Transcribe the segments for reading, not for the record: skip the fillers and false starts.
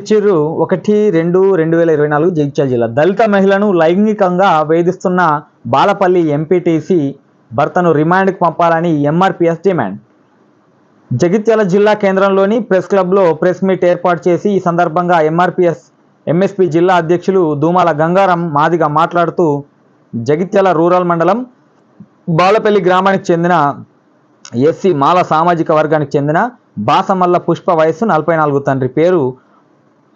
ఇచ్చిర్రు 1/2/2024 జగిత్యాల జిల్లా. దళిత మహిళను లైంగికంగా వేధిస్తున్న బాలపల్లి ఎంపీటీసీ భర్తను రిమాండ్కి పంపాలని ఎంఆర్పీఎస్ డిమాండ్. జగిత్యాల జిల్లా కేంద్రంలోని ప్రెస్ క్లబ్లో ప్రెస్ మీట్ ఏర్పాటు చేసి ఈ సందర్భంగా ఎంఎస్పీ జిల్లా అధ్యక్షులు దూమాల గంగారం మాదిగ మాట్లాడుతూ జగిత్యాల రూరల్ మండలం బాలపల్లి గ్రామానికి చెందిన ఎస్సీ మాల సామాజిక వర్గానికి చెందిన బాసమల్ల పుష్ప వయస్సు 44, తండ్రి పేరు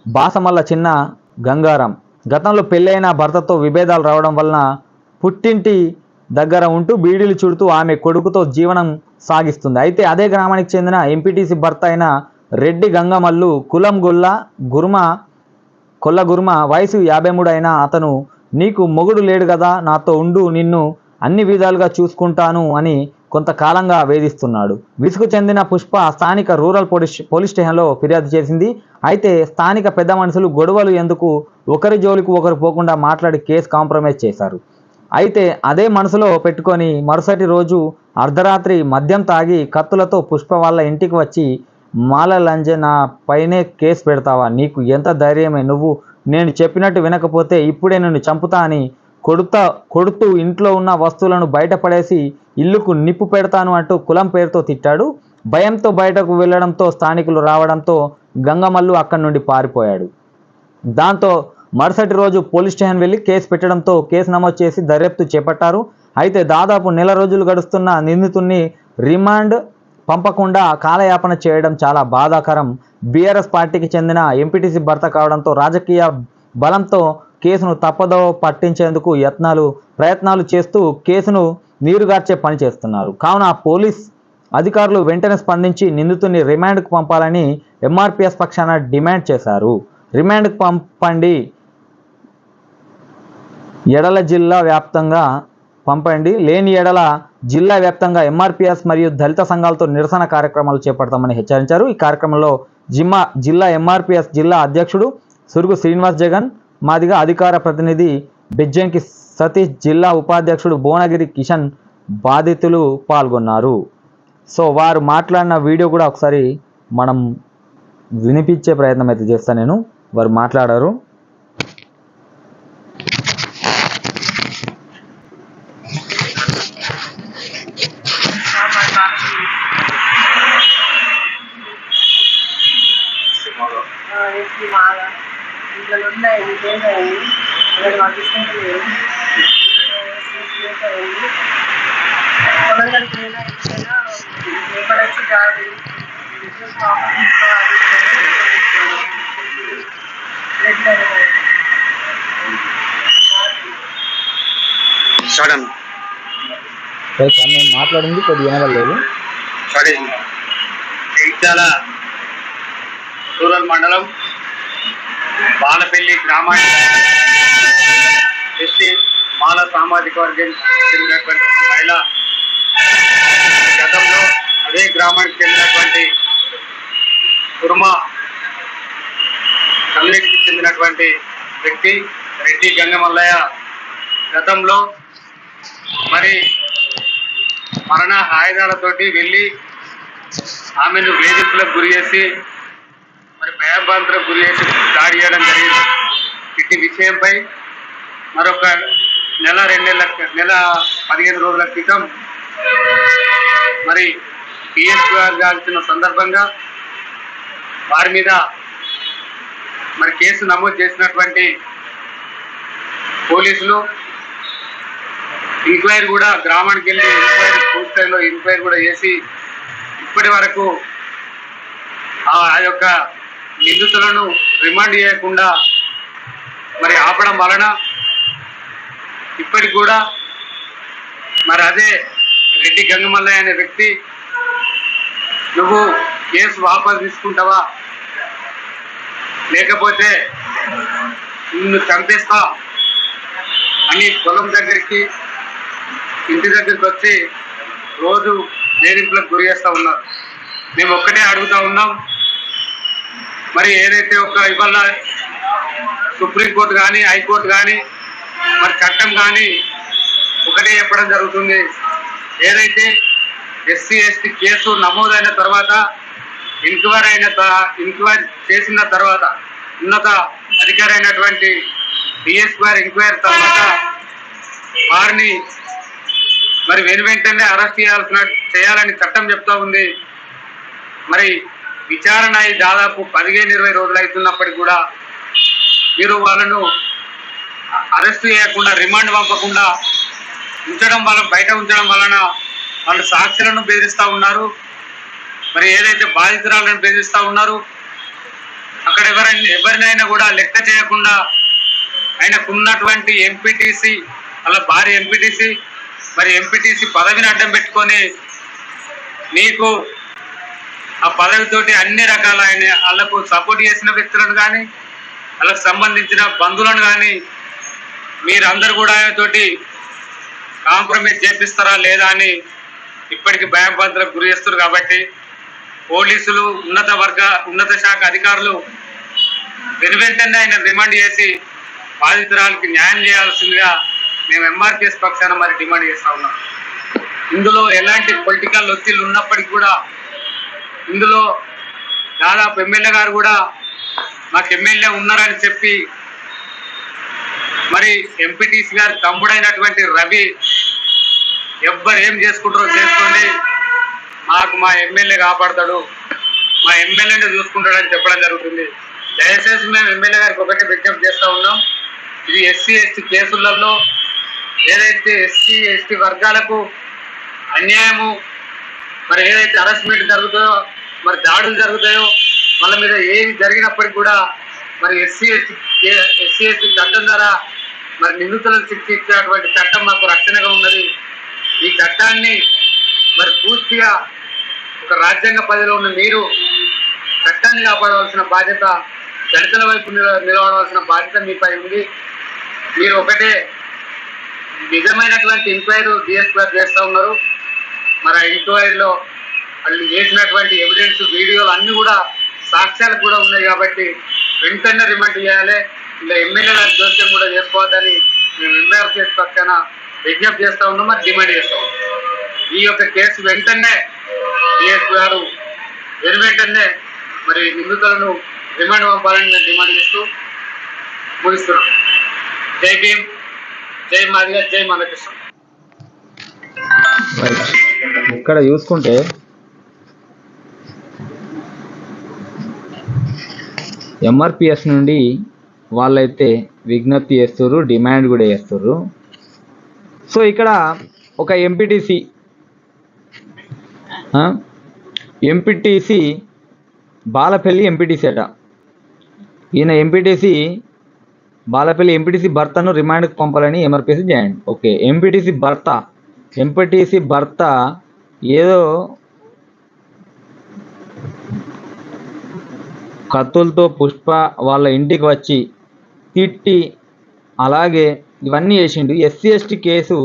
బాసమల్ల చిన్న గంగారం. గతంలో పెళ్ళైన భర్తతో విభేదాలు రావడం వలన పుట్టింటి దగ్గర ఉంటూ బీడీలు చుడుతూ ఆమె కొడుకుతో జీవనం సాగిస్తుంది. అయితే అదే గ్రామానికి చెందిన ఎంపీటీసీ భర్త అయిన రెడ్డి గంగమల్లు కులం కొల్ల గుర్మ వయసు 53 అయినా అతను నీకు మొగుడు లేడు కదా, నాతో ఉండు, నిన్ను అన్ని విధాలుగా చూసుకుంటాను అని కొంతకాలంగా వేధిస్తున్నాడు. విసుగు చెందిన పుష్ప స్థానిక రూరల్ పోలీస్ స్టేషన్లో ఫిర్యాదు చేసింది. అయితే స్థానిక పెద్ద మనుషులు గొడవలు ఎందుకు ఒకరి జోలికి ఒకరు పోకుండా మాట్లాడి కేసు కాంప్రమైజ్ చేశారు. అయితే అదే మనసులో పెట్టుకొని మరుసటి రోజు అర్ధరాత్రి మద్యం తాగి కత్తులతో పుష్ప వాళ్ళ ఇంటికి వచ్చి మాల లంజే నా పైనే కేసు పెడతావా, నీకు ఎంత ధైర్యమే, నువ్వు నేను చెప్పినట్టు వినకపోతే ఇప్పుడే నిన్ను చంపుతా అని కొడుతూ ఇంట్లో ఉన్న వస్తువులను బయటపడేసి ఇల్లుకు నిప్పు పెడతాను అంటూ కులం పేరుతో తిట్టాడు. భయంతో బయటకు వెళ్లడంతో స్థానికులు రావడంతో గంగమల్లు అక్కడి నుండి పారిపోయాడు. దాంతో మరుసటి రోజు పోలీస్ స్టేషన్ వెళ్లి కేసు పెట్టడంతో కేసు నమోదు చేసి దర్యాప్తు చేపట్టారు. అయితే దాదాపు నెల రోజులు గడుస్తున్న నిందితుడిని రిమాండ్ పంపకుండా కాలయాపన చేయడం చాలా బాధాకరం. బీఆర్ఎస్ పార్టీకి చెందిన ఎంపీటీసీ భర్త కావడంతో రాజకీయ బలంతో కేసును తప్పదో పట్టించేందుకు ప్రయత్నాలు చేస్తూ కేసును నీరుగార్చే పని చేస్తున్నారు. కావున పోలీస్ అధికారులు వెంటనే స్పందించి నిందితుడిని రిమాండ్కు పంపాలని ఎంఆర్పీఎస్ పక్షాన డిమాండ్ చేశారు. రిమాండ్కు పంపండి, ఎడల జిల్లా వ్యాప్తంగా పంపండి, లేని ఎడల జిల్లా వ్యాప్తంగా ఎంఆర్పీఎస్ మరియు దళిత సంఘాలతో నిరసన కార్యక్రమాలు చేపడతామని హెచ్చరించారు. ఈ కార్యక్రమంలో జిల్లా ఎంఆర్పీఎస్ జిల్లా అధ్యక్షుడు సురుగు శ్రీనివాస్ జగన్ మాదిగా, అధికార ప్రతినిధి బెజ్జంకి సతీష్, జిల్లా ఉపాధ్యక్షుడు భువనగిరి కిషన్ బాధితులు పాల్గొన్నారు. సో వారు మాట్లాడిన వీడియో కూడా ఒకసారి మనం వినిపించే ప్రయత్నం అయితే చేస్తాను. నేను వారు మాట్లాడారు. నేను మాట్లాడింది కొద్దిగా వినలేదు. జగిత్యాల రూరల్ మండలం బాలపల్లి గ్రామానికి ఎస్సీ మాల సామాజిక వర్గం చెందినటువంటి మహిళ గతంలో అదే గ్రామానికి చెందినటువంటి కుర్మ కమ్యూనిటీకి చెందినటువంటి వ్యక్తి రెడ్డి గంగమల్లయ్య గతంలో మరి మరణ ఆయుధాలతోటి వెళ్ళి ఆమెను వేధింపులకు గురి చేసి మరి భయభ్రాంతులకు గురి చేసి దాడి చేయడం జరిగింది. ఇట్టి విషయంపై మరొక నెల 15 రోజుల క్రితం మరి పిఎస్ గాల్చిన సందర్భంగా వారి మీద మరి కేసు నమోదు చేసినటువంటి పోలీసులు ఎంక్వైరీ కూడా గ్రామానికి వెళ్ళి పూర్తి స్థాయిలో ఎంక్వైరీ కూడా చేసి ఇప్పటి వరకు ఆ యొక్క నిందితులను రిమాండ్ చేయకుండా మరి ఆపడం వలన ఇప్పటికి కూడా మరి అదే రెడ్డి గంగమల్లయ్య అనే వ్యక్తి నువ్వు కేసు వాపసు తీసుకుంటావా, లేకపోతే నిన్ను చంపేస్తా అని పొలం దగ్గరికి ఇంటి దగ్గరికి వచ్చి రోజు వేధింపులకు గురి చేస్తూ ఉన్నారు. మేము ఒక్కటే అడుగుతా ఉన్నాం, మరి ఏదైతే ఇవాళ సుప్రీంకోర్టు కానీ హైకోర్టు కానీ మరి చట్టం కానీ ఒకటే చెప్పడం జరుగుతుంది, ఏదైతే ఎస్సీ ఎస్టీ కేసు నమోదైన తర్వాత ఎంక్వైరీ చేసిన తర్వాత ఉన్నత అధికారి అయినటువంటి డిఎస్ గారి ఎంక్వైరీ తర్వాత వారిని మరి వెంటనే అరెస్ట్ చేయాలని చట్టం చెప్తా ఉంది. మరి విచారణ దాదాపు 15-20 రోజులు అవుతున్నప్పటికీ కూడా మీరు వాళ్ళను అరెస్ట్ చేయకుండా రిమాండ్ పంపకుండా బయట ఉంచడం వలన వాళ్ళు సాక్షులను బెదిరిస్తూ ఉన్నారు. మరి ఏదైతే బాధితురాలను బెదిరిస్తూ ఉన్నారు, అక్కడ ఎవరినైనా కూడా లెక్క చేయకుండా ఆయనకున్నటువంటి ఎంపీటీసీ వాళ్ళ భార్య ఎంపీటీసీ మరి ఎంపీటీసీ పదవిని అడ్డం పెట్టుకొని నీకు ఆ పదవితోటి అన్ని రకాల వాళ్ళకు సపోర్ట్ చేసిన వ్యక్తులను కానీ వాళ్ళకు సంబంధించిన బంధువులను కానీ మీరందరూ కూడా ఆయనతోటి కాంప్రమైజ్ చేపిస్తారా లేదా అని ఇప్పటికీ భయభ్రాంతులకు గురి చేస్తారు. కాబట్టి పోలీసులు ఉన్నత శాఖ అధికారులు వెంటనే ఆయన రిమాండ్ చేసి బాధితురాలకి న్యాయం చేయాల్సిందిగా మేము ఎంఆర్పిఎస్ పక్షాన మరి డిమాండ్ చేస్తా ఉన్నాం. ఇందులో ఎలాంటి పొలిటికల్ ఒత్తిళ్ళు ఉన్నప్పటికీ కూడా ఇందులో దాదాపు ఎమ్మెల్యే గారు కూడా మాకు ఎమ్మెల్యే ఉన్నారని చెప్పి మరి ఎంపీటీసీ గారు తమ్ముడైనటువంటి రవి ఎవ్వరు ఏం చేసుకుంటారో చేసుకోండి, మాకు మా ఎమ్మెల్యే కాపాడతాడు, మా ఎమ్మెల్యేనే చూసుకుంటాడని చెప్పడం జరుగుతుంది. దయచేసి మేము ఎమ్మెల్యే గారికి ఒకటే విజ్ఞప్తి చేస్తూ ఉన్నాం. ఇది ఎస్సీ ఎస్టీ కేసులలో ఏదైతే ఎస్సీ ఎస్టీ వర్గాలకు అన్యాయము మరి ఏదైతే హరాస్మెంట్ జరుగుతాయో మరి దాడులు జరుగుతాయో వాళ్ళ మీద ఏది జరిగినప్పటికీ కూడా మరి ఎస్సీ ఎస్టీ చట్టం ద్వారా మరి నిందితులను శిక్షించేటువంటి చట్టం మాకు రక్షణగా ఉన్నది. ఈ చట్టాన్ని మరి పూర్తిగా ఒక రాజ్యాంగ పదవిలో ఉన్న మీరు చట్టాన్ని కాపాడవలసిన బాధ్యత, దళితుల వైపు నిలబడవలసిన బాధ్యత మీపై ఉంది. మీరు ఒకటే నిజమైనటువంటి ఎంక్వైరీ డిఎస్ గారు చేస్తూ ఉన్నారు. మరి ఆ ఎంక్వైరీలో వాళ్ళు చేసినటువంటి ఎవిడెన్స్ వీడియోలు అన్నీ కూడా సాక్ష్యాలు కూడా ఉన్నాయి. కాబట్టి వెంటనే రిమాండ్ చేయాలి. ఇలా ఎమ్మెల్యేల జోస్యం కూడా చేసుకోవద్దని మేము ఎంఆర్పిఎస్ పక్కన విజ్ఞప్తి చేస్తూ ఉన్నాం, మరి డిమాండ్ చేస్తూ ఉన్నాం. ఈ యొక్క కేసు వెంటనే డిఎస్ గారు వెంటనే మరి నిందితులను రిమాండ్ పంపాలని మేము డిమాండ్ చేస్తూ ముగిస్తున్నాం. జై భీమ్, జై మాదిగా, జై మందకృష్ణ. ఇక్కడ చూసుకుంటే ఎంఆర్పిఎస్ నుండి వాళ్ళైతే విజ్ఞప్తి చేస్తుర్రు, డిమాండ్ కూడా చేస్తుర్రు. సో ఇక్కడ ఒక ఎంపీటీసీ బాలపల్లి ఎంపీటీసీ అట. ఈయన బాలపల్లి ఎంపీటీసీ భర్తను రిమాండ్కి పంపాలని ఎంఆర్పిఎస్ జాయిన్. ఓకే, ఎంపీటీసీ భర్త ఏదో కత్తులతో పుష్ప వాళ్ళ ఇంటికి వచ్చి తిట్టి అలాగే ఇవన్నీ చేసిండు. ఎస్సీ ఎస్టీ కేసు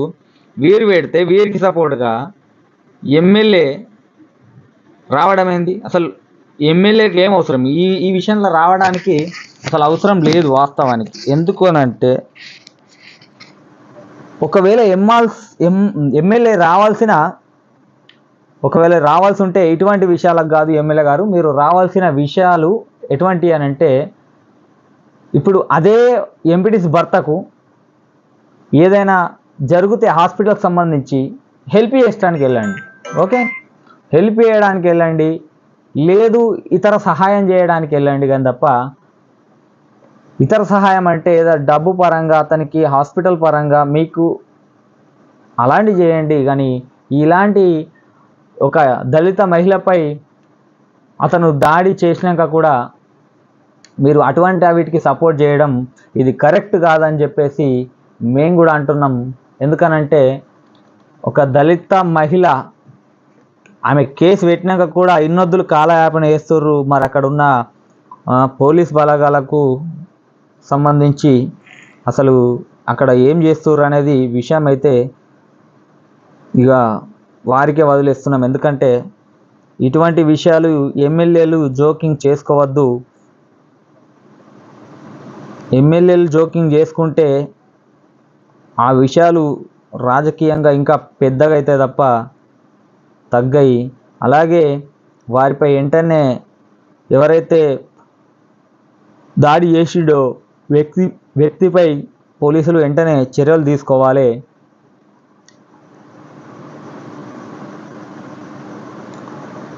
వీరు పెడితే వీరికి సపోర్ట్గా ఎమ్మెల్యే రావడం ఏంది? అసలు ఎమ్మెల్యేకి ఏం అవసరం ఈ విషయంలో రావడానికి? అసలు అవసరం లేదు వాస్తవానికి. ఎందుకు అని అంటే ఒకవేళ ఎమ్మెల్యే రావాల్సి ఉంటే ఇటువంటి విషయాలకు కాదు ఎమ్మెల్యే గారు, మీరు రావాల్సిన విషయాలు ఎటువంటి అని అంటే ఇప్పుడు అదే ఎంపీటీసీ భర్తకు ఏదైనా జరిగితే హాస్పిటల్కి సంబంధించి హెల్ప్ చేయడానికి వెళ్ళండి. ఓకే, హెల్ప్ చేయడానికి వెళ్ళండి, లేదు ఇతర సహాయం చేయడానికి వెళ్ళండి. కానీ తప్ప ఇతర సహాయం అంటే ఏదో డబ్బు పరంగా అతనికి హాస్పిటల్ పరంగా మీకు అలాంటివి చేయండి. కానీ ఇలాంటి ఒక దళిత మహిళపై అతను దాడి చేసినాక కూడా మీరు అటువంటి వీటికి సపోర్ట్ చేయడం ఇది కరెక్ట్ కాదని చెప్పేసి మేము కూడా అంటున్నాం. ఎందుకనంటే ఒక దళిత మహిళ ఆమె కేసు పెట్టినాక కూడా ఇన్నొద్దులు కాలయాపన చేస్తుర్రు. మరి అక్కడ ఉన్న పోలీస్ బలగాలకు సంబంధించి అసలు అక్కడ ఏం చేస్తుర్రు అనేది విషయం అయితే ఇక వారికే వదిలేస్తున్నాం. ఎందుకంటే ఇటువంటి విషయాలు ఎమ్మెల్యేలు జోకింగ్ చేసుకోవద్దు. ఎమ్మెల్యేలు జోకింగ్ చేసుకుంటే ఆ విషయాలు రాజకీయంగా ఇంకా పెద్దగా అయితే తప్ప తగ్గాయి. అలాగే వారిపై వెంటనే ఎవరైతే దాడి చేసిడో వ్యక్తిపై పోలీసులు వెంటనే చర్యలు తీసుకోవాలి.